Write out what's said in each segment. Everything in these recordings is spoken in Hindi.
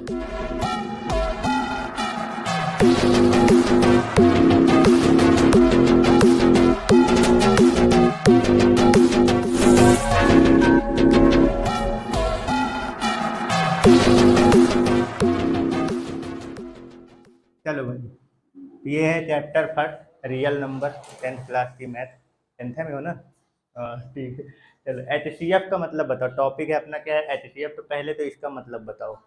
चलो भाई, ये है chapter first, real number, 10th class की मैथ। 10th में हो ना? ठीक है। चलो, एचसीएफ का मतलब बताओ। टॉपिक है अपना क्या है? एचसीएफ। तो पहले तो इसका मतलब बताओ।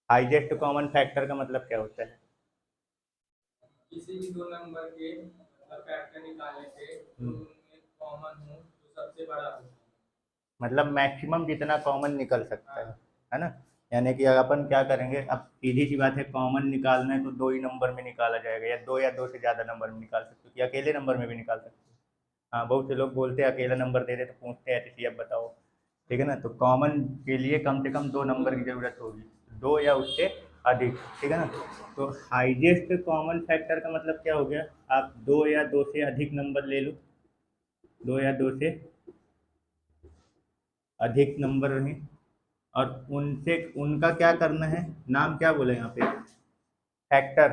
हाईएस्ट कॉमन फैक्टर का मतलब क्या होता है? किसी भी दो नंबर के फैक्टर निकालने से जो उनमें कॉमन हो तो सबसे बड़ा हो। मतलब मैक्सिमम जितना कॉमन निकल सकता है ना? यानी कि अगर अपन क्या करेंगे, अब सीधी सी बात है, कॉमन निकालना है तो दो ही नंबर में निकाला जाएगा, या दो से ज़्यादा नंबर में निकाल सकते हो, या अकेले नंबर में भी निकाल सकते हो। हाँ, बहुत से लोग बोलते हैं अकेला नंबर दे दे तो पूछते हैं एचसीएफ बताओ। ठीक है ना? तो कॉमन के लिए कम से कम दो नंबर की ज़रूरत होगी, दो या उससे अधिक। ठीक है ना? तो हाईएस्ट कॉमन फैक्टर का मतलब क्या हो गया? आप दो या दो से अधिक नंबर ले लो, दो या दो से अधिक नंबर रहे, और उनसे उनका क्या करना है, नाम क्या बोले यहाँ पे? फैक्टर।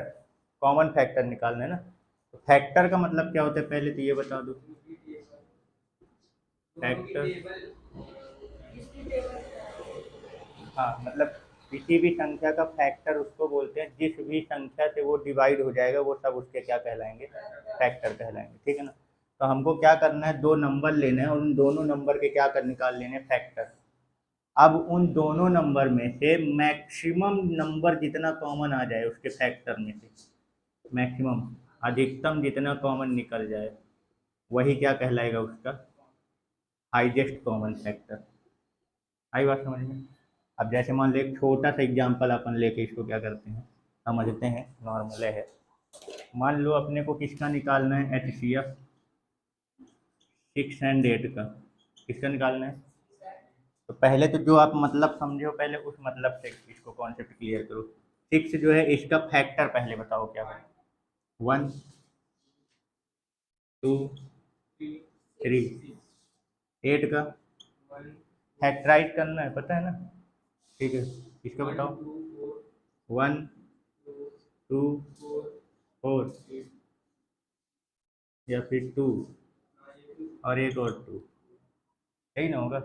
कॉमन फैक्टर निकालना है ना? तो फैक्टर का मतलब क्या होता है, पहले तो ये बता दो। फैक्टर, हाँ, मतलब किसी भी संख्या का फैक्टर उसको बोलते हैं जिस भी संख्या से वो डिवाइड हो जाएगा वो सब उसके क्या कहलाएंगे? फैक्टर कहलाएंगे। ठीक है ना? तो हमको क्या करना है, दो नंबर लेने हैं और उन दोनों नंबर के क्या कर निकाल लेने हैं? फैक्टर। अब उन दोनों नंबर में से मैक्सिमम नंबर जितना कॉमन आ जाए उसके फैक्टर में से, मैक्सिमम, अधिकतम जितना कॉमन निकल जाए, वही क्या कहलाएगा? उसका हाईएस्ट कॉमन फैक्टर। आई बात समझ में? अब जैसे मान लो एक छोटा सा एग्जांपल अपन लेके इसको क्या करते हैं, समझते हैं, नॉर्मल है। मान लो अपने को किसका निकालना है? एचसीएफ 6 एंड 8 का। किसका निकालना है? तो पहले तो जो आप मतलब समझो, पहले उस मतलब से इसको कॉन्सेप्ट क्लियर करो। 6 जो है इसका फैक्टर पहले बताओ क्या है? 1, 2, 3। 8 का फैक्टराइज करना है, पता है ना? ठीक है, इसका बताओ। 1, 2, 4, या फिर 2 और एक और 2, यही ना होगा?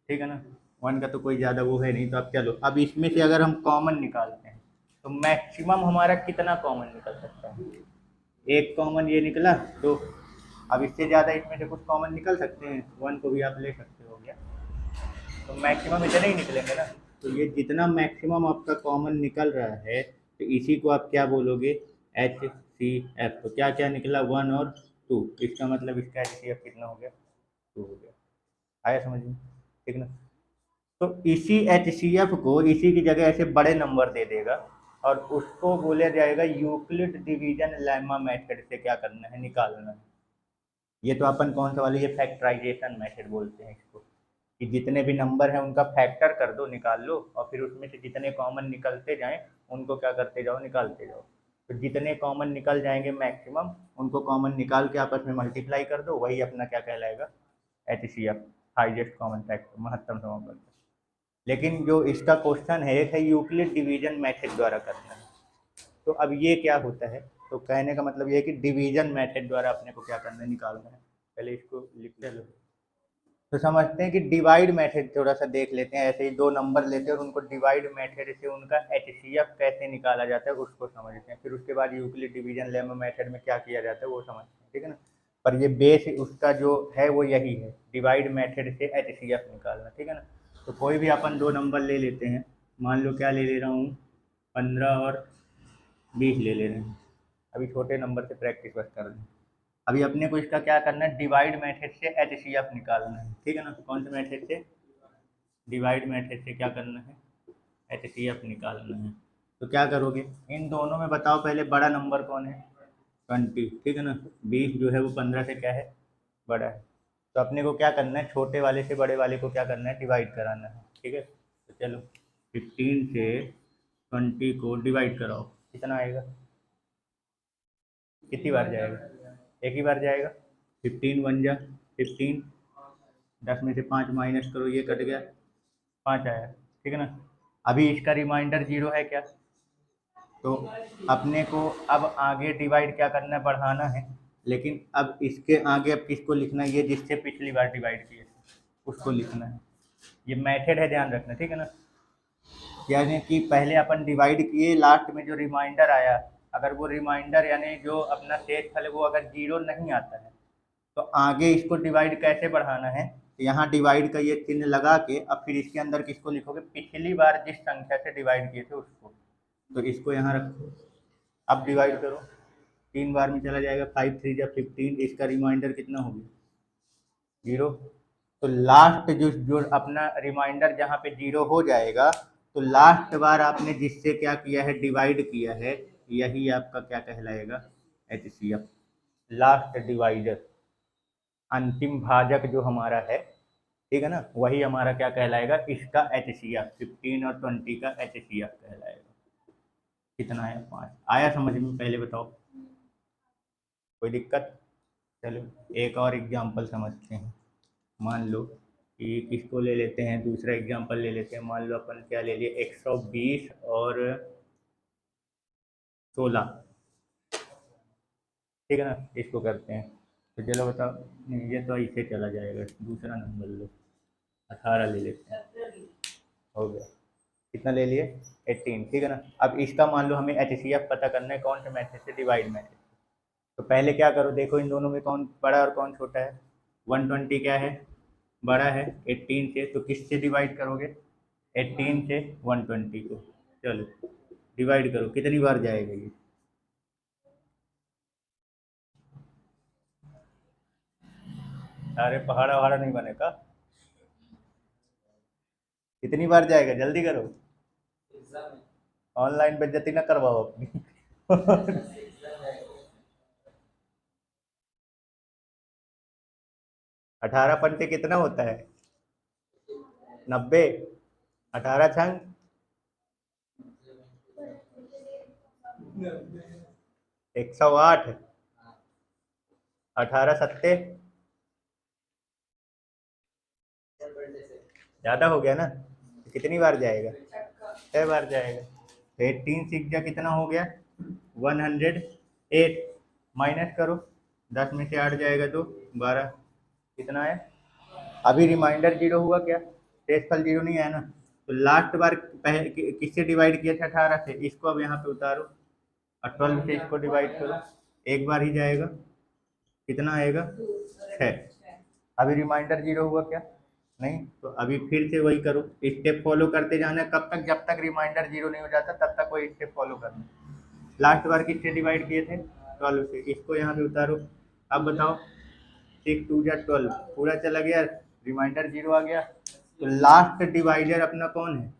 ठीक है ना? 1 का तो कोई ज़्यादा वो है नहीं। तो अब चलो, अब इसमें से अगर हम कॉमन निकालते हैं तो मैक्सिमम हमारा कितना कॉमन निकल सकता है? एक कॉमन ये निकला, तो अब इससे ज़्यादा इसमें से कुछ कॉमन निकल सकते हैं? 1 को भी आप ले सकते हो गया, तो मैक्सिमम इतने ही निकलेंगे ना? तो ये जितना मैक्सिमम आपका कॉमन निकल रहा है, तो इसी को आप क्या बोलोगे? H C F. तो क्या क्या निकला? 1 और 2। इसका मतलब इसका एच सी एफ कितना हो गया? 2 हो गया। आया समझ में? ठीक ना? तो इसी एच सी एफ को इसी की जगह ऐसे बड़े नंबर दे देगा और उसको बोला जाएगा यूक्लिड डिवीजन लेमा मेथड से क्या करना है? निकालना है। ये तो अपन कौन सा वाले, ये फैक्टराइजेशन मेथड बोलते हैं इसको, कि जितने भी नंबर हैं उनका फैक्टर कर दो, निकाल लो, और फिर उसमें से जितने कॉमन निकलते जाएं उनको क्या करते जाओ? निकालते जाओ। तो जितने कॉमन निकल जाएंगे मैक्सिमम, उनको कॉमन निकाल के आपस में मल्टीप्लाई कर दो, वही अपना क्या कहलाएगा? H C F, highest common factor, महत्तम समापन। लेकिन जो इसका क्वेश्चन है, एक है यूक्लिड डिवीजन मेथड द्वारा करना है। तो अब ये क्या होता है? तो कहने का मतलब ये है कि डिवीजन मेथड द्वारा अपने को क्या करना है? निकालना है। पहले इसको लिख लो। तो समझते हैं कि डिवाइड मेथड थोड़ा सा देख लेते हैं। ऐसे ही दो नंबर लेते हैं और उनको डिवाइड मेथड से उनका एचसीएफ कैसे निकाला जाता है उसको समझते हैं। फिर उसके बाद यूक्लिड डिवीजन लेमा मेथड में क्या किया जाता है वो समझते हैं। ठीक है ना? पर ये बेस उसका जो है वो यही है, डिवाइड मेथड से एचसीएफ निकालना। ठीक है ना? तो कोई भी अपन दो नंबर ले लेते हैं, मान लो क्या ले ले रहा हूँ, 15 और 20 ले ले रहे हैं। अभी छोटे नंबर से प्रैक्टिस बस कर रहे हैं। अभी अपने को इसका क्या करना है? डिवाइड मेथड से एचसीएफ निकालना है। ठीक है ना? कौन से मेथड से? डिवाइड मेथड से क्या करना है? एचसीएफ निकालना है। तो क्या करोगे? इन दोनों में बताओ पहले बड़ा नंबर कौन है? 20। ठीक है ना? 20 जो है वो 15 से क्या है? बड़ा है। तो अपने को क्या करना है? छोटे वाले से बड़े वाले को क्या करना है? डिवाइड कराना है। ठीक है? तो चलो, 15 से 20 को डिवाइड कराओ, कितना आएगा? कितनी बार जाएगा? एक ही बार जाएगा। 15 वन जा 15, 10 में से 5 माइनस करो, ये कट गया, 5 आया। ठीक है ना? अभी इसका रिमाइंडर 0 है क्या, तो अपने को अब आगे डिवाइड क्या करना है, बढ़ाना है। लेकिन अब इसके आगे अब किसको लिखना है, ये जिससे पिछली बार डिवाइड किए थे उसको लिखना है। ये मेथड है, ध्यान रखना, ठीक है ना। यानी कि पहले अपन डिवाइड किए, लास्ट में जो रिमाइंडर आया, अगर वो रिमाइंडर यानी जो अपना शेषफल है वो अगर 0 नहीं आता है तो आगे इसको डिवाइड कैसे बढ़ाना है, तो यहाँ डिवाइड का ये चिन्ह लगा के अब फिर इसके अंदर किसको लिखोगे, पिछली बार जिस संख्या से डिवाइड किए थे उसको। तो इसको यहाँ रखो, अब डिवाइड करो, 3 बार में चला जाएगा, 5 3 जा 15, इसका रिमाइंडर कितना हो गया, 0। तो लास्ट जो जो अपना रिमाइंडर जहाँ पे 0 हो जाएगा, तो लास्ट बार आपने जिससे क्या किया है, डिवाइड किया है, यही आपका क्या कहलाएगा, एचसीएफ, लास्ट डिवाइडर, अंतिम भाजक जो हमारा है, ठीक है ना, वही हमारा क्या कहलाएगा, इसका एचसीएफ, 15 और 20 का एचसीएफ कहलाएगा। कितना है, 5। आया समझ में, पहले बताओ, कोई दिक्कत। चलो एक और एग्जांपल समझते हैं। मान लो कि किसको ले लेते हैं, दूसरा एग्जांपल ले लेते हैं। मान लो अपन क्या ले लिए, 120 और 16, ठीक है ना, इसको करते हैं। तो चलो बताओ, नहीं ये तो ऐसे चला जाएगा, दूसरा नंबर लो, 18 ले लेते हैं, हो गया। कितना ले लिए, 18, ठीक है ना। अब इसका मान लो हमें एचसीएफ पता करना है, कौन से मेथड से, डिवाइड मेथड। तो पहले क्या करो, देखो इन दोनों में कौन बड़ा और कौन छोटा है। 120 क्या है, बड़ा है 18 से, तो किससे डिवाइड करोगे, 18 से 120 को। चलो डिवाइड करो, कितनी बार जाएगा ये, अरे पहाड़ा वहाड़ा नहीं बनेगा, कितनी बार जाएगा, जल्दी करो, एग्जाम है। ऑनलाइन बेइज्जती ना करवाओ अपनी। 18 पंटे कितना होता है, 90, 18 छंग 108, 18 सत्ते, ज़्यादा हो गया ना, तो कितनी बार जाएगा, 6 बार जाएगा। तो 18 सीख जा कितना हो गया, 108, माइनस करो, 10 में से 8 जाएगा तो 12, कितना है। अभी रिमाइंडर 0 हुआ क्या, शेषफल 0 नहीं आया ना, तो लास्ट बार किससे डिवाइड किया था, 18 से, इसको अब यहाँ पे उतारो और 12 से इसको डिवाइड करो, एक बार ही जाएगा, कितना आएगा, 6। अभी रिमाइंडर 0 हुआ क्या, नहीं, तो अभी फिर से वही करो, स्टेप फॉलो करते जाना, कब तक, जब तक रिमाइंडर 0 नहीं हो जाता तब तक वही स्टेप फॉलो करना। लास्ट बार किससे डिवाइड किए थे, 12 से, इसको यहाँ पे उतारो। अब बताओ, 6 2 जा 12, पूरा चला गया, रिमाइंडर 0 आ गया, तो लास्ट डिवाइडर अपना कौन है,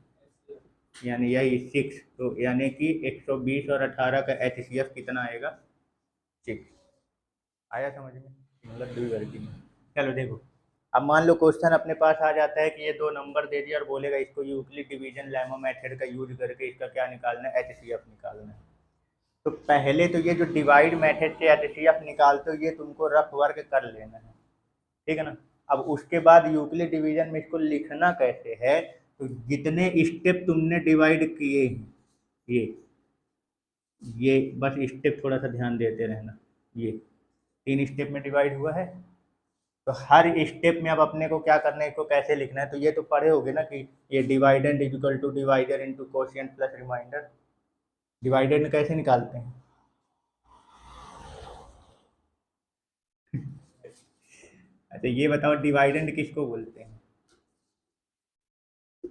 यानी यही 6। तो यानी कि 120 और 18 का एचसीएफ कितना आएगा, 6। आया समझ में, मतलब 2 वर्किंग। चलो देखो, अब मान लो क्वेश्चन अपने पास आ जाता है कि ये 2 नंबर दे दिया और बोलेगा इसको यूक्लिड डिवीजन लेमा मेथड का यूज करके इसका क्या निकालना है, एचसीएफ निकालना है। तो पहले तो ये जो डिवाइड मेथड से एचसीएफ निकालते हो ये तुमको रफ वर्क कर लेना है, ठीक है ना। अब उसके बाद यूक्लिड डिवीजन में इसको लिखना कैसे है, तो जितने स्टेप तुमने डिवाइड किए हैं, ये बस स्टेप थोड़ा सा ध्यान देते रहना, ये 3 स्टेप में डिवाइड हुआ है, तो हर स्टेप में अब अपने को क्या करना है, इसको कैसे लिखना है। तो ये तो पढ़े होगे ना कि ये dividend is equal to divider into quotient plus remainder. Dividend कैसे निकालते हैं, अच्छा ये बताओ डिवाइडेंड किसको बोलते हैं,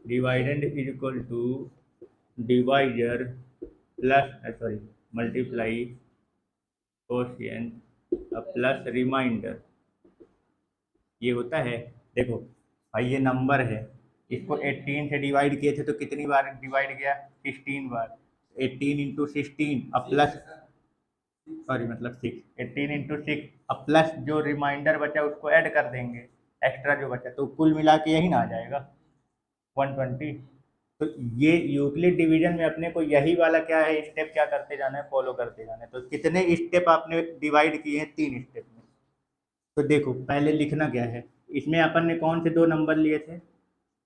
dividend is equal to divider plus sorry multiply quotient plus remainder, ये होता है। देखो भाई ये नंबर है, इसको 18 से डिवाइड किए थे तो कितनी बार डिवाइड किया, 16 बार, 18 इंटू 16 अब प्लस, सॉरी मतलब 6, 18 इंटू 6 अब प्लस जो रिमाइंडर बचा उसको ऐड कर देंगे, एक्स्ट्रा जो बचा, तो कुल मिला के यही ना आ जाएगा 120। तो ये यूक्लिड डिवीजन में अपने को यही वाला क्या है, स्टेप क्या करते जाना है, फॉलो करते जाना है। तो कितने स्टेप आपने डिवाइड किए हैं, 3 स्टेप में। तो देखो पहले लिखना क्या है, इसमें अपन ने कौन से 2 नंबर लिए थे,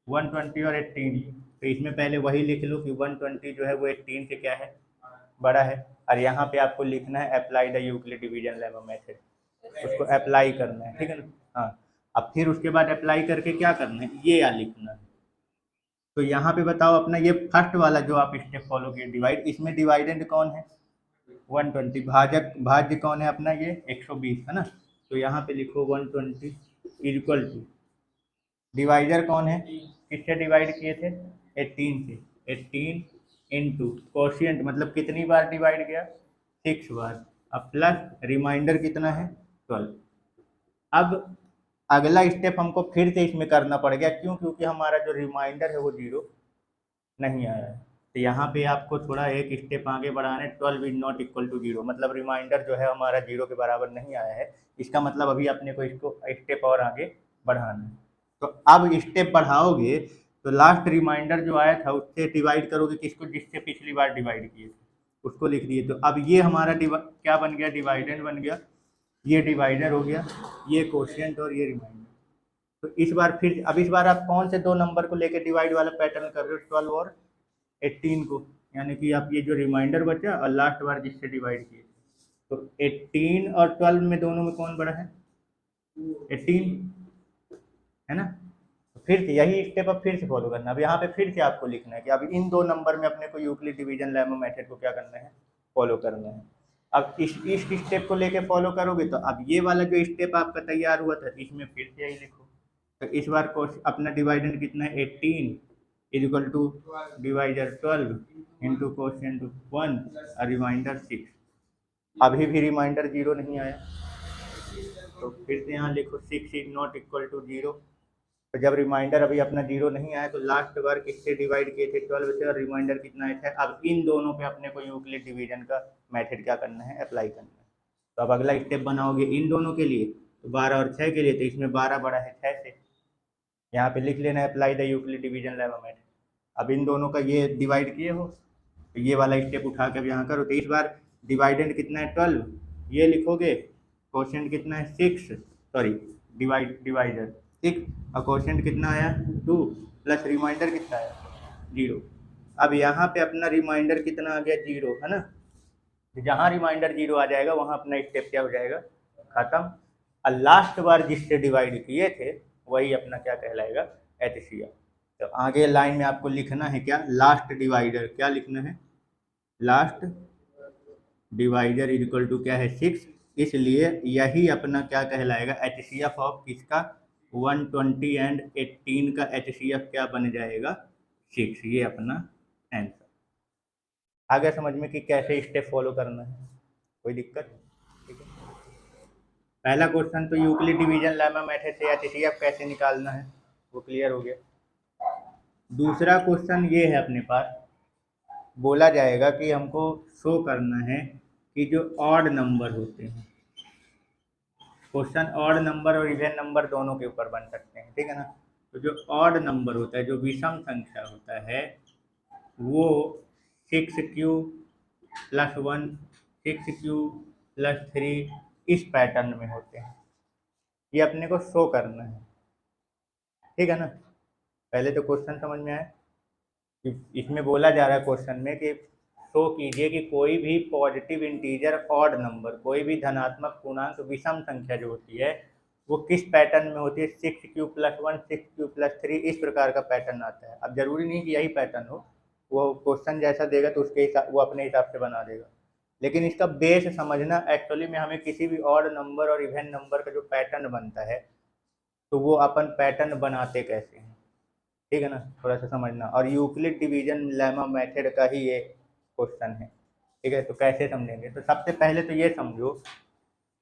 120 और 18, तो इसमें पहले वही लिख लो कि 120 जो है वो 18 से क्या है, बड़ा है। और यहाँ पे आपको लिखना है apply the Euclid division lemma method, उसको अप्लाई करना है, ठीक है ना। हाँ, अब फिर उसके बाद अप्लाई करके क्या करना है, ये या लिखना है। तो यहाँ पे बताओ अपना ये फर्स्ट वाला जो आप स्टेप फॉलो किए डिवाइड, इसमें डिवाइडेंड कौन है 120, भाजक भाज्य कौन है अपना ये 120 है ना। तो यहाँ पे लिखो 120 इक्वल टू, डिवाइडर कौन है, किससे डिवाइड किए थे 18 से, 18 इंटू कोशियंट मतलब कितनी बार डिवाइड किया 6 बार, अब प्लस रिमाइंडर कितना है 12। अब अगला स्टेप हमको फिर से इसमें करना पड़ गया, क्यों, क्योंकि हमारा जो रिमाइंडर है वो 0 नहीं आया है। तो यहाँ पे आपको थोड़ा एक स्टेप आगे बढ़ाना है, 12 इज नॉट इक्वल टू 0, मतलब रिमाइंडर जो है हमारा 0 के बराबर नहीं आया है। इसका मतलब अभी अपने को इसको स्टेप और आगे बढ़ाना है। तो अब स्टेप बढ़ाओगे तो लास्ट रिमाइंडर जो आया था उससे डिवाइड करोगे किसको, जिससे पिछली बार डिवाइड किए थे उसको लिख दिए। तो अब ये हमारा क्या बन गया, डिवाइडेंड बन गया, ये डिवाइडर हो गया, ये कोशिएंट और ये रिमाइंडर। तो इस बार फिर अब इस बार आप कौन से दो नंबर को लेकर डिवाइड वाला पैटर्न कर रहे हो, 12 और 18 को, यानी कि आप ये जो रिमाइंडर बचा और लास्ट बार जिससे डिवाइड किए, तो 18 और 12 में दोनों में कौन बड़ा है 18 है ना। तो फिर से यही स्टेप अब फिर से फॉलो करना। अब यहाँ पे फिर से आपको लिखना है कि अब इन दो नंबर में अपने को यूक्लिड डिवीजन लेमा मेथड को क्या करना है, फॉलो करना है। अब इस स्टेप को लेके फॉलो करोगे तो अब ये वाला जो स्टेप आपका तैयार हुआ था इसमें फिर से यही लिखो। तो इस बार अपना डिवाइडेंड कितना है 18 equal to divider 12 into quotient 1 और रिमाइंडर 6। अभी भी रिमाइंडर 0 नहीं आया, तो फिर से यहाँ लिखो 6 इज नॉट इक्वल टू 0। तो जब रिमाइंडर अभी अपना 0 नहीं आया तो लास्ट बार किससे डिवाइड किए थे 12 से, और रिमाइंडर कितना आया था। अब इन दोनों पे अपने को यूक्लिड डिवीजन का मेथड क्या करना है, अप्लाई करना है। तो अब अगला स्टेप बनाओगे इन दोनों के लिए, तो 12 और 6 के लिए, तो इसमें 12 बड़ा है 6 से, यहाँ पे लिख लेना है apply the Euclid division lemma method. अब इन दोनों का ये डिवाइड किए हो तो ये वाला स्टेप उठा के अब यहाँ करो। तो इस बार डिवाइडेंड कितना है 12, ये लिखोगे, कोशिएंट कितना है 6, सॉरी डिवाइडर 6, और कोशिएंट कितना आया 2, प्लस रिमाइंडर कितना आया 0। अब यहाँ पे अपना रिमाइंडर कितना आ गया 0 है ना। जहाँ रिमाइंडर 0 आ जाएगा वहाँ अपना स्टेप क्या हो जाएगा, खत्म। और लास्ट बार जिससे डिवाइड किए थे वही अपना क्या कहलाएगा, एचसीएफ। तो आगे लाइन में आपको लिखना है क्या, लास्ट डिवाइडर, क्या लिखना है, लास्ट डिवाइडर इक्वल टू क्या है 6, इसलिए यही अपना क्या कहलाएगा, एचसीएफ ऑफ किसका 120 एंड 18 का एचसीएफ क्या बन जाएगा 6। ये अपना आंसर आ गया समझ में कि कैसे स्टेप फॉलो करना है, कोई दिक्कत, ठीक है। पहला क्वेश्चन तो यूक्लिड डिवीजन लेमा मेथड से एचसीएफ कैसे निकालना है वो क्लियर हो गया। दूसरा क्वेश्चन ये है अपने पास, बोला जाएगा कि हमको शो करना है कि जो ऑड नंबर होते हैं, क्वेश्चन ऑड नंबर और इवन नंबर दोनों के ऊपर बन सकते हैं, ठीक है ना। तो जो ऑड नंबर होता है, जो विषम संख्या होता है, वो 6q + 1 6q + 3 इस पैटर्न में होते हैं। ये अपने को शो करना है, ठीक है ना। पहले तो क्वेश्चन समझ में आया, इसमें बोला जा रहा है क्वेश्चन में कि शो कीजिए कि कोई भी पॉजिटिव इंटीजर ऑड नंबर, कोई भी धनात्मक पूर्णांक विषम संख्या जो होती है वो किस पैटर्न में होती है, 6q + 1 6q + 3 इस प्रकार का पैटर्न आता है। अब जरूरी नहीं कि यही पैटर्न हो, वो क्वेश्चन जैसा देगा तो उसके हिसाब वो अपने हिसाब से बना देगा, लेकिन इसका बेस समझना एक्चुअली में हमें किसी भी ऑड नंबर और इवन नंबर का जो पैटर्न बनता है तो वो अपन पैटर्न बनाते कैसे हैं, ठीक है ना, थोड़ा सा समझना। और यूक्लिड डिवीजन लेमा मेथड का ही ये क्वेश्चन है, ठीक है। तो कैसे समझेंगे, तो सबसे पहले तो ये समझो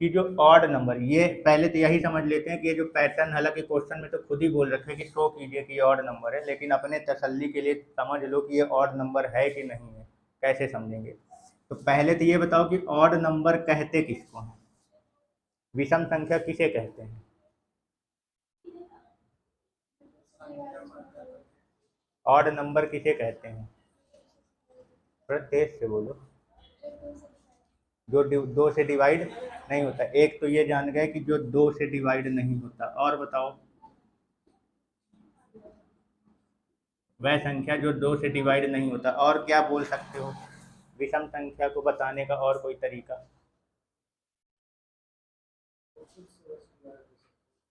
कि जो ऑड नंबर, ये पहले तो यही समझ लेते हैं कि ये जो पैटर्न, हालांकि क्वेश्चन में तो खुद ही बोल रखे हैं कि शो कीजिए कि ये ऑड नंबर है, लेकिन अपने तसल्ली के लिए समझ लो कि ये ऑड नंबर है कि नहीं है। कैसे समझेंगे, तो पहले तो ये बताओ कि ऑड नंबर कहते किसको हैं, विषम संख्या किसे कहते हैं, ऑड नंबर किसे कहते हैं, थोड़ा तेज से बोलो। जो 2 से डिवाइड नहीं होता, एक तो ये जान गए कि जो 2 से डिवाइड नहीं होता, और बताओ वह संख्या जो 2 से डिवाइड नहीं होता। और क्या बोल सकते हो विषम संख्या को बताने का और कोई तरीका?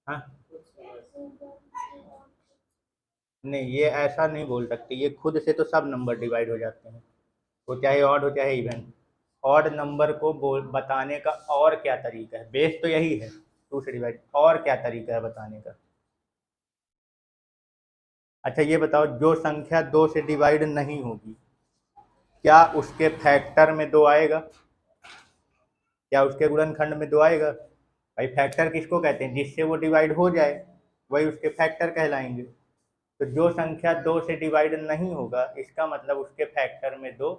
हाँ, नहीं, ये ऐसा नहीं बोल सकते। ये खुद से तो सब नंबर डिवाइड हो जाते हैं, वो चाहे ऑड हो चाहे इवन। ऑड नंबर को बोल बताने का और क्या तरीका है? बेस तो यही है 2 से डिवाइड, और क्या तरीका है बताने का? अच्छा ये बताओ, जो संख्या 2 से डिवाइड नहीं होगी, क्या उसके फैक्टर में 2 आएगा? क्या उसके गुणनखंड में 2 आएगा? भाई फैक्टर किसको कहते हैं? जिससे वो डिवाइड हो जाए, वही उसके फैक्टर कहलाएंगे। तो जो संख्या 2 से डिवाइड नहीं होगा, इसका मतलब उसके फैक्टर में 2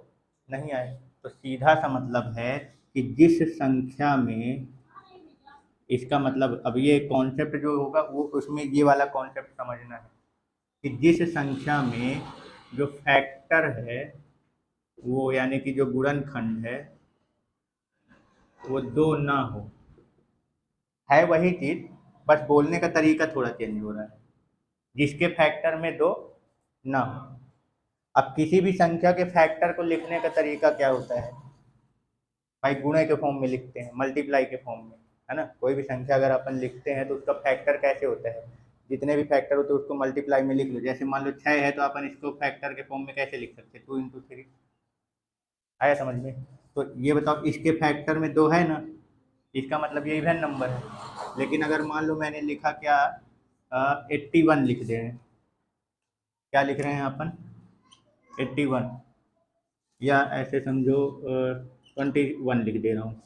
नहीं आए। तो सीधा सा मतलब है कि जिस संख्या में, इसका मतलब अब ये कॉन्सेप्ट जो होगा वो उसमें ये वाला कॉन्सेप्ट समझना है कि जिस संख्या में जो फैक्टर है वो, यानी कि जो गुणनखंड है, वो 2 ना हो, है वही चीज, बस बोलने का तरीका थोड़ा चेंज हो रहा है। जिसके फैक्टर में 2 ना हो। अब किसी भी संख्या के फैक्टर को लिखने का तरीका क्या होता है भाई? गुणे के फॉर्म में लिखते हैं, मल्टीप्लाई के फॉर्म में, है ना। कोई भी संख्या अगर अपन लिखते हैं तो उसका फैक्टर कैसे होता है? जितने भी फैक्टर होते हैं उसको मल्टीप्लाई में लिख लो। जैसे मान लो 6 है तो अपन इसको फैक्टर के फॉर्म में कैसे लिख सकते हैं? 2 इंटू 3। आया समझ में? तो ये बताओ, इसके फैक्टर में 2 है ना, इसका मतलब ये इवन नंबर है। लेकिन अगर मान लो मैंने लिखा क्या, 81 लिख दे रहे हैं, क्या लिख रहे हैं अपन? 81, या ऐसे समझो 21 लिख दे रहा हूँ।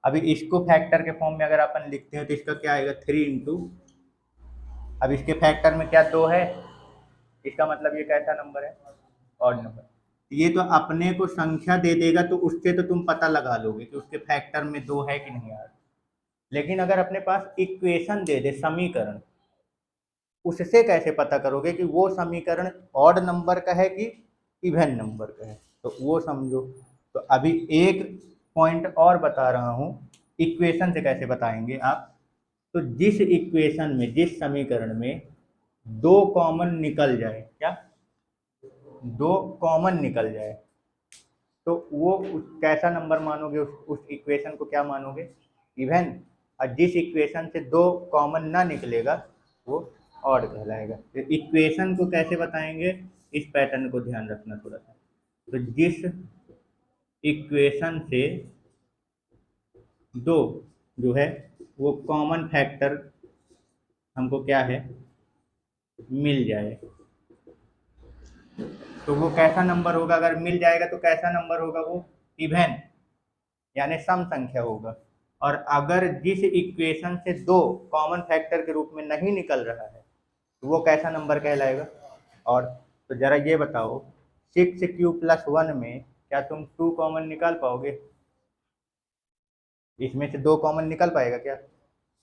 अभी इसको फैक्टर के फॉर्म में अगर अपन लिखते हैं तो इसका क्या आएगा? 3 इंटू, अब इसके फैक्टर में क्या 2 है, इसका मतलब ये कैसा नंबर है? Odd number. ये तो अपने को संख्या दे देगा तो उससे तो तुम पता लगा लोगे कि उसके फैक्टर में 2 है कि नहीं यार। लेकिन अगर अपने पास इक्वेशन दे दे, समीकरण, उससे कैसे पता करोगे कि वो समीकरण ऑड नंबर का है कि इवन नंबर का है? तो वो समझो। तो अभी एक पॉइंट और बता रहा हूँ, इक्वेशन से कैसे बताएंगे आप। तो जिस इक्वेशन में, जिस समीकरण में 2 कॉमन निकल जाए, क्या 2 कॉमन निकल जाए, तो वो कैसा नंबर मानोगे? उस इक्वेशन को क्या मानोगे? इवन। और जिस इक्वेशन से 2 कॉमन ना निकलेगा वो ऑड कहलाएगा। तो इक्वेशन को कैसे बताएंगे, इस पैटर्न को ध्यान रखना थोड़ा सा। तो जिस इक्वेशन से 2 जो है वो कॉमन फैक्टर हमको क्या है, मिल जाए, तो वो कैसा नंबर होगा? अगर मिल जाएगा तो कैसा नंबर होगा वो? इवन, यानी सम संख्या होगा। और अगर जिस इक्वेशन से 2 कॉमन फैक्टर के रूप में नहीं निकल रहा है तो वो कैसा नंबर कहलाएगा? और तो जरा ये बताओ, 6q+1 में क्या तुम 2 कॉमन निकाल पाओगे? इसमें से 2 कॉमन निकल पाएगा क्या?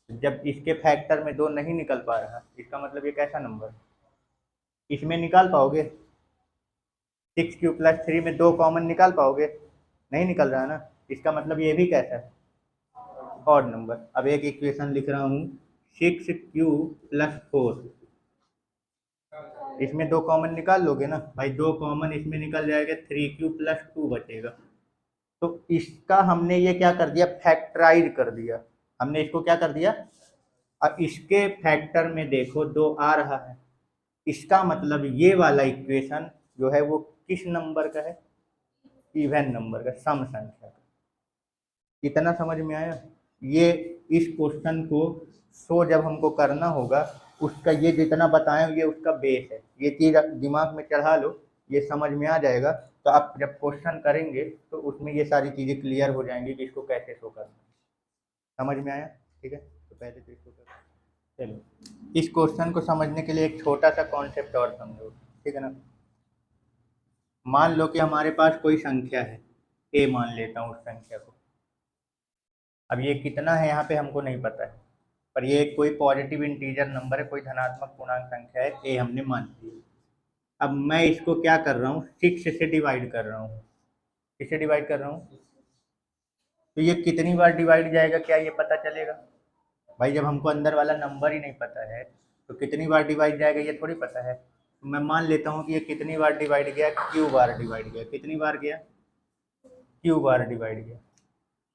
जब इसके फैक्टर में 2 नहीं निकल पा रहा, इसका मतलब ये कैसा नंबर? इसमें निकाल पाओगे? 6q+3 में 2 कॉमन निकाल पाओगे? नहीं निकल रहा है ना, इसका मतलब ये भी कैसा है? Odd number. अब एक इक्वेशन लिख रहा हूँ, 6q+4, इसमें 2 कॉमन निकाल लोगे ना भाई? 2 कॉमन इसमें निकल जाएगा, 3q+2 बचेगा। तो इसका हमने ये क्या कर दिया, फैक्टराइज कर दिया। हमने इसको क्या कर दिया, और इसके फैक्टर में देखो 2 आ रहा है, इसका मतलब ये वाला इक्वेशन जो है वो किस नंबर का है? इवन नंबर का, सम संख्या का। कितना समझ में आया? ये इस क्वेश्चन को शो जब हमको करना होगा, उसका ये जितना बताएं ये उसका बेस है। ये चीज़ दिमाग में चढ़ा लो, ये समझ में आ जाएगा। तो आप जब क्वेश्चन करेंगे तो उसमें ये सारी चीज़ें क्लियर हो जाएंगी कि इसको कैसे शो करना है। समझ में आया? ठीक है, तो पहले तो इसको चलो, इस क्वेश्चन को समझने के लिए एक छोटा सा कॉन्सेप्ट और समझो, ठीक है ना। मान लो कि हमारे पास कोई संख्या है, ए मान लेता हूँ उस संख्या को। अब ये कितना है यहाँ पे हमको नहीं पता है, पर ये कोई पॉजिटिव इंटीजर नंबर है, कोई धनात्मक पूर्णांक संख्या है, ए हमने मान ली। अब मैं इसको क्या कर रहा हूँ, 6 से डिवाइड कर रहा हूँ। किससे डिवाइड कर रहा हूँ? तो ये कितनी बार डिवाइड जाएगा क्या ये पता चलेगा? भाई जब हमको अंदर वाला नंबर ही नहीं पता है तो कितनी बार डिवाइड जाएगा ये थोड़ी पता है। मैं मान लेता हूँ कि ये कितनी बार डिवाइड गया, क्यू बार डिवाइड गया। कितनी बार गया, क्यू बार डिवाइड गया।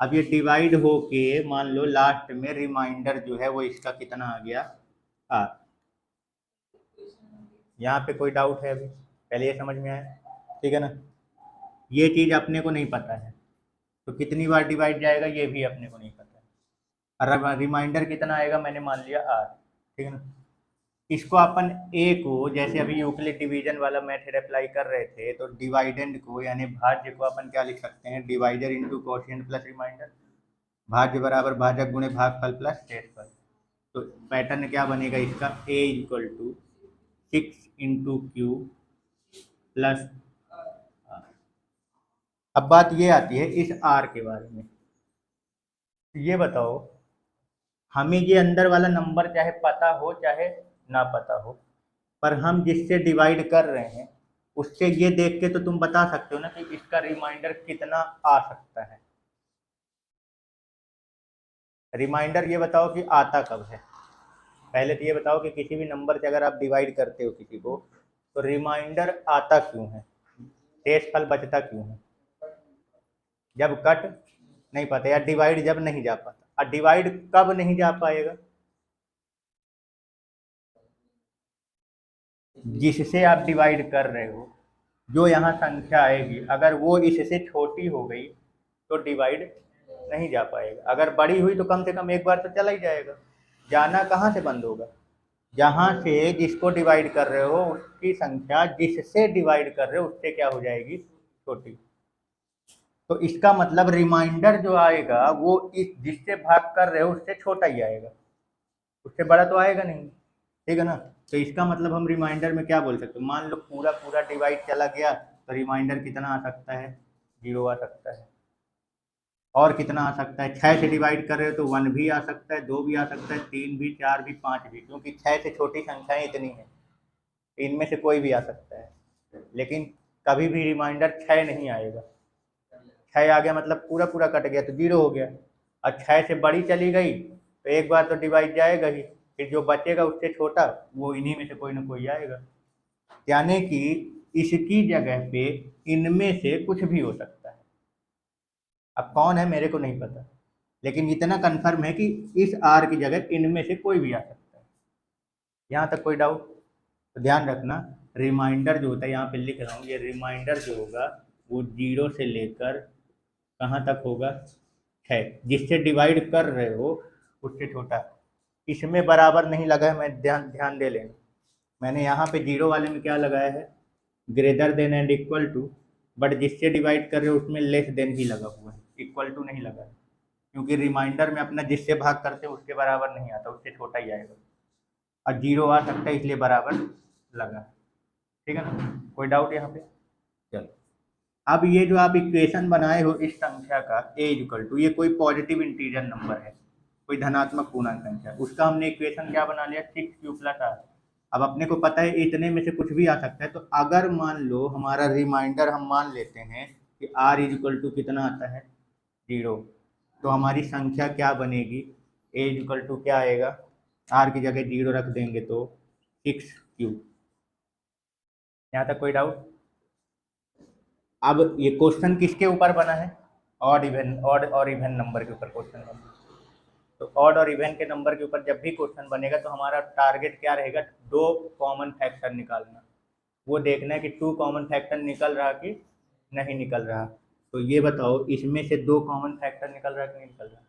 अब ये डिवाइड होके मान लो लास्ट में रिमाइंडर जो है वो इसका कितना आ गया, आर। यहाँ पे कोई डाउट है अभी, पहले ये समझ में आया, ठीक है ना। ये चीज़ अपने को नहीं पता है, तो कितनी बार डिवाइड जाएगा ये भी अपने को नहीं पता है। और रिमाइंडर कितना आएगा मैंने मान लिया आर, ठीक है ना। इसको अपन ए को, जैसे अभी यूक्लिड डिवीजन वाला मेथड अप्लाई कर रहे थे, तो डिवाइडेंड को यानी भाज्य को अपन क्या लिख सकते हैं, divider into quotient plus remainder. भाज्य बराबर भाजक गुणे भागफल प्लस शेषफल। तो पैटर्न क्या बनेगा इसका, A equal to 6 into Q plus. अब बात ये आती है इस आर के बारे में। ये बताओ, हमें ये अंदर वाला नंबर चाहे पता हो चाहे ना पता हो, पर हम जिससे डिवाइड कर रहे हैं उससे ये देख के तो तुम बता सकते हो ना कि इसका रिमाइंडर कितना आ सकता है। रिमाइंडर ये बताओ कि आता कब है। पहले तो ये बताओ कि किसी भी नंबर से अगर आप डिवाइड करते हो किसी को, तो रिमाइंडर आता क्यों है, शेषफल बचता क्यों है। जब कट नहीं पाता या डिवाइड जब नहीं जा पाता। और डिवाइड कब नहीं जा पाएगा, जिससे आप डिवाइड कर रहे हो, जो यहाँ संख्या आएगी अगर वो इससे छोटी हो गई तो डिवाइड नहीं जा पाएगा। अगर बड़ी हुई तो कम से कम एक बार तो चला ही जाएगा। जाना कहाँ से बंद होगा, जहाँ से जिसको डिवाइड कर रहे हो उसकी संख्या जिससे डिवाइड कर रहे हो उससे क्या हो जाएगी, छोटी। तो इसका मतलब रिमाइंडर जो आएगा वो इस जिससे भाग कर रहे हो उससे छोटा ही आएगा, उससे बड़ा तो आएगा नहीं, ठीक है ना। तो इसका मतलब हम रिमाइंडर में क्या बोल सकते हो, मान लो पूरा पूरा डिवाइड चला गया तो रिमाइंडर कितना आ सकता है, 0 आ सकता है। और कितना आ सकता है, 6 से डिवाइड कर रहे हो तो 1 भी आ सकता है, 2 भी आ सकता है, 3 भी, 4 भी, 5 भी, क्योंकि 6 से छोटी संख्याएं इतनी हैं, इनमें से कोई भी आ सकता है। लेकिन कभी भी रिमाइंडर 6 नहीं आएगा। 6 आ गया मतलब पूरा पूरा कट गया तो 0 हो गया। और 6 से बड़ी चली गई तो एक बार तो डिवाइड जाएगा ही, फिर जो बचेगा उससे छोटा वो इन्हीं में से कोई ना कोई आएगा। यानी कि इसकी जगह पे इनमें से कुछ भी हो सकता है। अब कौन है मेरे को नहीं पता, लेकिन इतना कंफर्म है कि इस आर की जगह इनमें से कोई भी आ सकता है। यहाँ तक कोई डाउट, तो ध्यान रखना रिमाइंडर जो होता है, यहाँ पे लिख रहा हूँ, ये रिमाइंडर जो होगा वो 0 से लेकर कहाँ तक होगा, 6, जिससे डिवाइड कर रहे हो उससे छोटा। इसमें बराबर नहीं लगा है, मैं ध्यान ध्यान दे लेना। मैंने यहाँ पे 0 वाले में क्या लगाया है, greater than and equal to, but जिससे डिवाइड कर रहे हो उसमें लेस देन ही लगा हुआ है, इक्वल टू नहीं लगा है। क्योंकि रिमाइंडर में अपना जिससे भाग करते हैं उसके बराबर नहीं आता, उससे छोटा ही आएगा। और 0 आ सकता है इसलिए बराबर लगा, ठीक है ना। कोई डाउट यहाँ पे, चलो। अब ये जो आप इक्वेशन बनाए हो इस संख्या का ए इक्वल टू, ये कोई पॉजिटिव इंटीजर नंबर है, कोई धनात्मक पूर्णांक संख्या, उसका हमने इक्वेशन क्या बना लिया, 6q प्लस आर। अब अपने को पता है इतने में से कुछ भी आ सकता है, तो अगर मान लो हमारा रिमाइंडर हम मान लेते हैं कि आर इक्वल टू कितना आता है, 0, तो हमारी संख्या क्या बनेगी, ए इक्वल टू क्या आएगा, आर की जगह 0 रख देंगे तो 6q। यहाँ तक कोई डाउट। अब ये क्वेश्चन किसके ऊपर बना है, ऑड इवन, ऑड और इवन नंबर के ऊपर क्वेश्चन बना। तो ऑड और इवन के नंबर के ऊपर जब भी क्वेश्चन बनेगा तो हमारा टारगेट क्या रहेगा, 2 कॉमन फैक्टर निकालना। वो देखना है कि 2 कॉमन फैक्टर निकल रहा कि नहीं निकल रहा। तो ये बताओ इसमें से 2 कॉमन फैक्टर निकल रहा कि नहीं निकल रहा,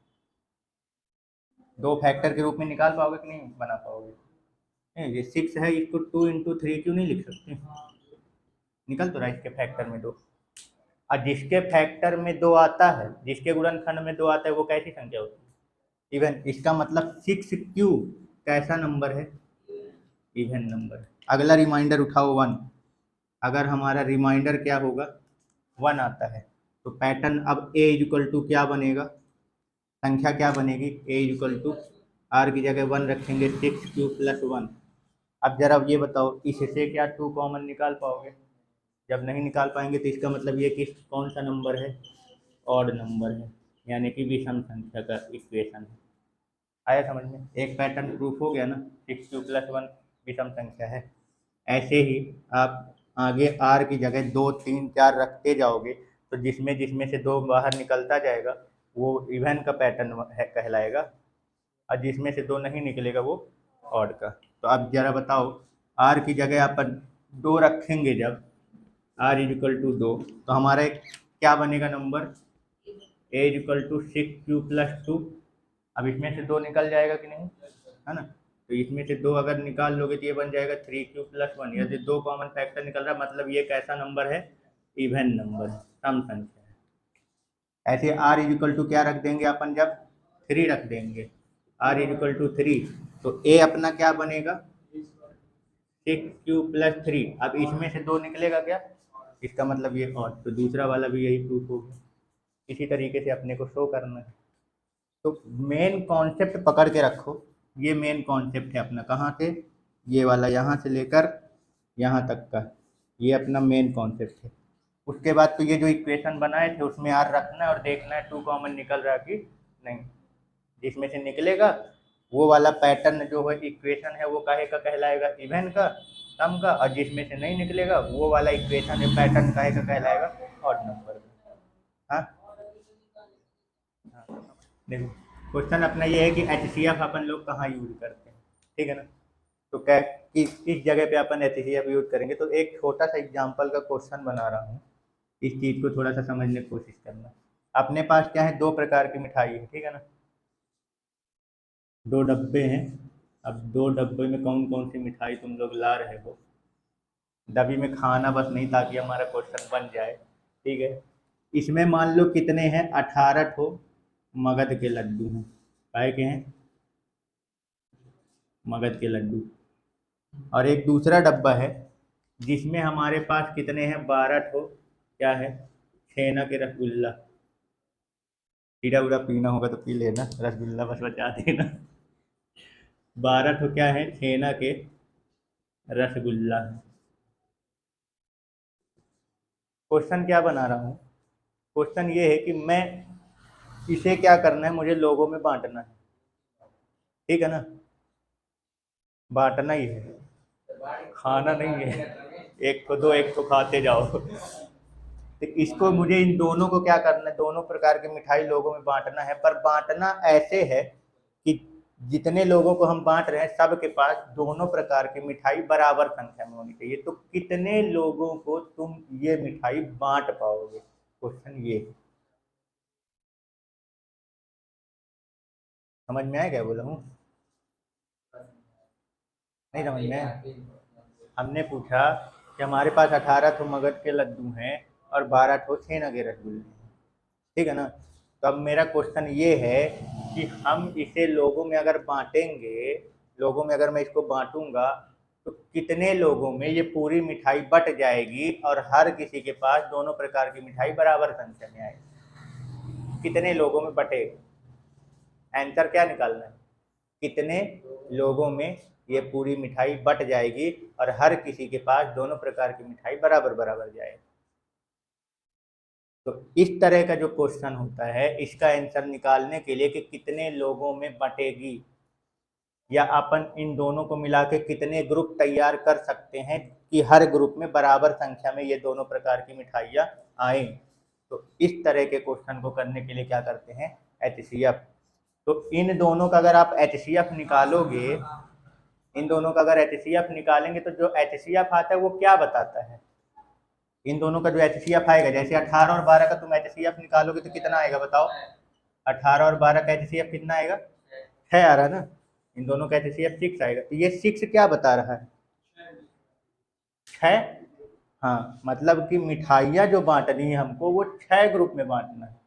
2 फैक्टर के रूप में निकाल पाओगे कि नहीं बना पाओगे। नहीं, ये 6 है, इसको 2 इंटू 3 क्यों नहीं लिख सकते, निकल तो रहा है इसके फैक्टर में 2। और जिसके फैक्टर में 2 आता है, जिसके गुणनखंड में 2 आता है, वो कैसी संख्या होती है, इवन। इसका मतलब 6q कैसा नंबर है, इवन नंबर है। अगला रिमाइंडर उठाओ 1, अगर हमारा रिमाइंडर क्या होगा, 1 आता है, तो पैटर्न अब ए इक्वल टू क्या बनेगा, संख्या क्या बनेगी, ए इक्वल टू आर की जगह 1 रखेंगे, 6q प्लस 1। अब जरा ये बताओ इससे क्या 2 कॉमन निकाल पाओगे, जब नहीं निकाल पाएंगे तो इसका मतलब ये कि कौन सा नंबर है, ऑड नंबर है, यानी कि विषम संख्या का इक्वेशन है। आया समझ में, एक पैटर्न प्रूफ हो गया ना, 6q प्लस 1 विषम संख्या है। ऐसे ही आप आगे आर की जगह 2, 3, 4 रखते जाओगे तो जिसमें जिसमें से 2 बाहर निकलता जाएगा वो इवन का पैटर्न है कहलाएगा, और जिसमें से 2 नहीं निकलेगा वो ऑड का। तो अब जरा बताओ, आर की जगह अपन 2 रखेंगे जब आर इज इक्वल टू 2, तो हमारा एक क्या बनेगा number, A is equal to 6q+2। अब इसमें से 2 निकल जाएगा कि नहीं, है ना। तो इसमें से 2 अगर निकाल लोगे तो ये बन जाएगा 3q+1। यदि 2 कॉमन फैक्टर निकल रहा है मतलब ये कैसा नंबर है, इवन नंबर, सम संख्या है। ऐसे आर इज इक्वल टू क्या रख देंगे अपन, जब 3 रख देंगे, आर इज इक्वल टू 3, तो ए अपना क्या बनेगा 6q+3। अब इसमें से 2 निकलेगा क्या, इसका मतलब ये और, तो दूसरा वाला भी यही प्रूफ होगा। इसी तरीके से अपने को शो करना है। तो मेन कॉन्सेप्ट पकड़ के रखो, ये मेन कॉन्सेप्ट है अपना, कहाँ से, ये वाला यहाँ से लेकर यहाँ तक का, ये अपना मेन कॉन्सेप्ट है। उसके बाद तो ये जो इक्वेशन बनाए थे उसमें आर रखना है और देखना है 2 कॉमन निकल रहा कि नहीं। जिसमें से निकलेगा वो वाला पैटर्न जो है इक्वेशन है वो काहे का कहलाएगा, इवन का, सम का, और जिसमें से नहीं निकलेगा वो वाला इक्वेशन है पैटर्न काहे का कहलाएगा, ऑड नंबर का। हाँ, देखो क्वेश्चन अपना ये है कि HCF अपन लोग कहाँ यूज करते हैं, ठीक है ना। तो क्या किस जगह पे अपन HCF यूज करेंगे, तो एक छोटा सा एग्जांपल का क्वेश्चन बना रहा हूँ, इस चीज़ को थोड़ा सा समझने की कोशिश करना। अपने पास क्या है, 2 प्रकार की मिठाई है, ठीक है ना, 2 डब्बे हैं। अब 2 डब्बे में कौन कौन सी मिठाई तुम लोग ला रहे हो, डब्बी में खाना बस नहीं, ताकि हमारा क्वेश्चन बन जाए, ठीक है। इसमें मान लो कितने हैं, 18 ठो मगध के लड्डू हैं, काय के हैं, मगध के लड्डू। और एक दूसरा डब्बा है जिसमें हमारे पास कितने हैं, 12 ठो क्या है, छेना के रसगुल्ला। पीड़ा उड़ा पीना होगा तो पी लेना, रसगुल्ला बस बचा देना। 12 ठो क्या है, छेना के रसगुल्ला। क्वेश्चन क्या बना रहा हूँ, क्वेश्चन ये है कि मैं इसे क्या करना है, मुझे लोगों में बांटना है, ठीक है ना, बांटना ही है, खाना नहीं है, एक को दो, एक को खाते जाओ। तो इसको मुझे इन दोनों को क्या करना है, दोनों प्रकार की मिठाई लोगों में बांटना है, पर बांटना ऐसे है कि जितने लोगों को हम बांट रहे हैं सबके पास दोनों प्रकार की मिठाई बराबर संख्या में होनी चाहिए। तो कितने लोगों को तुम ये मिठाई बांट पाओगे, क्वेश्चन ये। समझ में आया क्या बोला हूँ, नहीं समझ में आया? हमने पूछा कि हमारे पास 18 ठो मगध के लड्डू हैं और 12 ठो छेना के रसगुल्ले हैं, ठीक है ना। तो अब मेरा क्वेश्चन ये है कि हम इसे लोगों में अगर बांटेंगे, लोगों में अगर मैं इसको बांटूंगा तो कितने लोगों में ये पूरी मिठाई बट जाएगी और हर किसी के पास दोनों प्रकार की मिठाई बराबर संख्या में आएगी, कितने लोगों में बटेगा। आंसर क्या निकालना है, कितने लोगों में ये पूरी मिठाई बट जाएगी और हर किसी के पास दोनों प्रकार की मिठाई बराबर बराबर जाएगी। तो इस तरह का जो क्वेश्चन होता है इसका आंसर निकालने के लिए कि कितने लोगों में बटेगी, या अपन इन दोनों को मिला के कितने ग्रुप तैयार कर सकते हैं कि हर ग्रुप में बराबर संख्या में ये दोनों प्रकार की मिठाइयाँ आए। तो इस तरह के क्वेश्चन को करने के लिए क्या करते हैं, HCF। तो इन दोनों का अगर आप HCF निकालोगे, इन दोनों का अगर HCF निकालेंगे तो जो HCF आता है वो क्या बताता है, इन दोनों का जो HCF आएगा, जैसे 18 और 12 का तुम HCF निकालोगे तो कितना आएगा बताओ, 18 और 12 का HCF कितना आएगा, 6 आ रहा है ना, इन दोनों का HCF 6 आएगा। तो ये 6 क्या बता रहा है, 6। हाँ, मतलब कि मिठाइयाँ जो बांटनी है हमको वो 6 ग्रुप में बांटना है,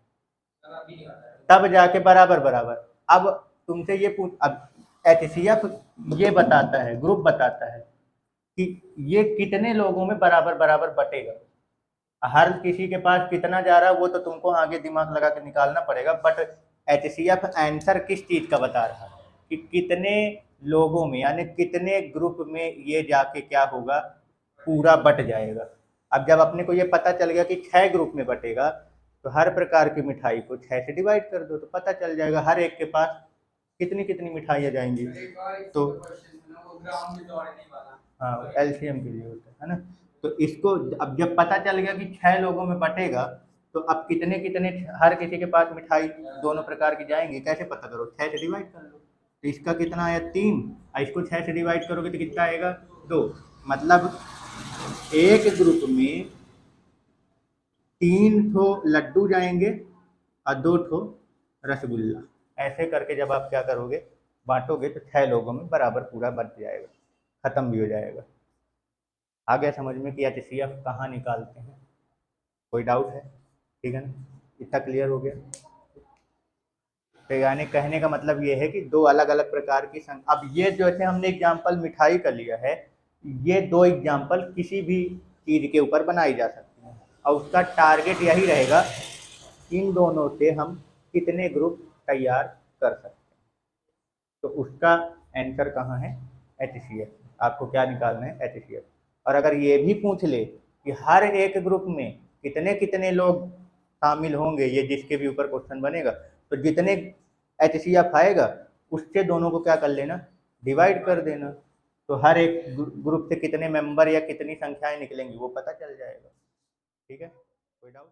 तब जाके बराबर बराबर। अब तुमसे ये पूछ, अब HCF ये बताता है, ग्रुप बताता है कि ये कितने लोगों में बराबर बराबर बटेगा, हर किसी के पास कितना जा रहा है वो तो तुमको आगे दिमाग लगा के निकालना पड़ेगा, बट HCF आंसर किस चीज़ का बता रहा है कि कितने लोगों में, यानी कितने ग्रुप में ये जाके क्या होगा, पूरा बट जाएगा। अब जब अपने को ये पता चल गया कि 6 ग्रुप में बटेगा तो हर प्रकार की मिठाई को 6 से डिवाइड कर दो तो पता चल जाएगा हर एक के पास कितनी कितनी मिठाइयाँ जाएंगी। तो हाँ एलसीएम के लिए होता है ना। तो इसको अब जब पता चल गया कि 6 लोगों में बटेगा, तो अब कितने कितने हर किसी के पास मिठाई दोनों प्रकार की जाएंगी, कैसे पता करो, 6 से डिवाइड कर लो। तो इसका कितना आया 3, और इसको 6 से डिवाइड करोगे तो कितना आएगा 2। मतलब एक ग्रुप में 3 ठो लड्डू जाएंगे और 2 ठो रसगुल्ला। ऐसे करके जब आप क्या करोगे, बांटोगे, तो 6 लोगों में बराबर पूरा बच जाएगा, खत्म भी हो जाएगा। आ गया समझ में कि एचसीएफ कहाँ निकालते हैं? कोई डाउट है? ठीक है ना, इतना क्लियर हो गया। तो यानी कहने का मतलब ये है कि 2 अलग अलग प्रकार की संख्या। अब ये जो है हमने एग्जाम्पल मिठाई का लिया है, ये 2 एग्जाम्पल किसी भी चीज़ के ऊपर बनाई जा सकती है, और उसका टारगेट यही रहेगा इन दोनों से हम कितने ग्रुप तैयार कर सकते हैं। तो उसका आंसर कहाँ है? एचसीएफ। आपको क्या निकालना है? एचसीएफ। और अगर ये भी पूछ ले कि हर एक ग्रुप में कितने कितने लोग शामिल होंगे, ये जिसके भी ऊपर क्वेश्चन बनेगा, तो जितने एचसीएफ आएगा उससे दोनों को क्या कर लेना, डिवाइड कर देना। तो हर एक ग्रुप से कितने मेंबर या कितनी संख्याएं निकलेंगी वो पता चल जाएगा। ठीक है, कोई डाउट?